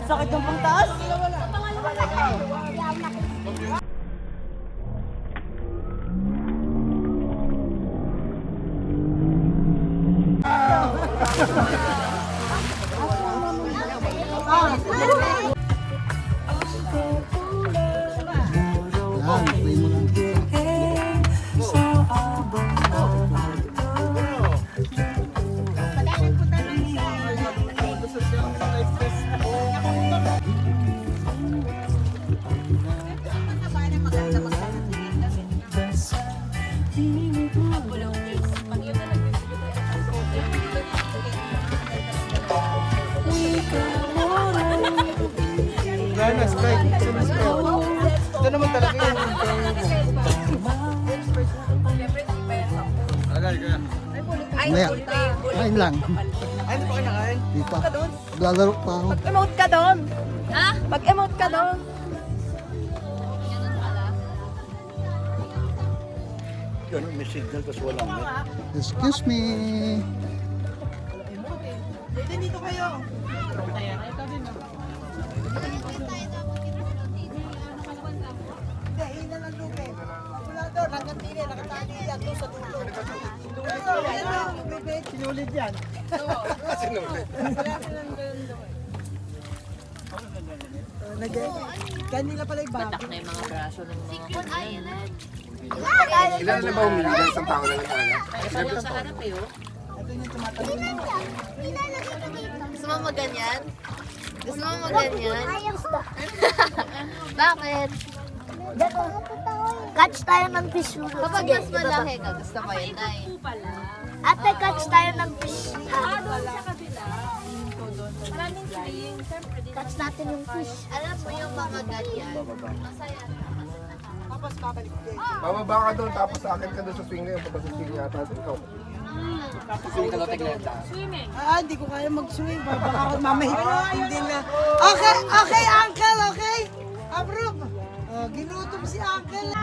Sakit ng pangtaas. Wala na, Sprite. Ito na Sprite. Ito naman talaga yun. Agay, kaya. Maya, kain lang. Ay, hindi pa kayo nakain? Di pa. Lalaro pa ako. Emote ka doon. Ha? Pag-emote ka doon. Ganun, may signal, tapos walang net. Excuse me. Dito kayo. Sinulid yan. Kanila pala yung bago. Na yung mga braso ng mga Ilan na ba humili? Ilan isang tao na lang talaga? kasama sa harap eh, oh. Gusto mo maganyan? Gusto mo maganyan? Bakit? Catch tayo ng fish. Kapag mas malaki ka, gusto mo yun, Nay. Ate, catch tayo ng fish. Catch natin yung fish. Alam mo yung mga ganyan? Masaya. Bababa ka doon, tapos sa akin ka doon sa swing na yun. Tapos sa swing yata, ikaw. Swing ka doon, tegleta. Hindi ko kaya mag-swing. Baka ako mamahit. Hindi na. Okay, uncle, okay? Approve. Ginutom si uncle.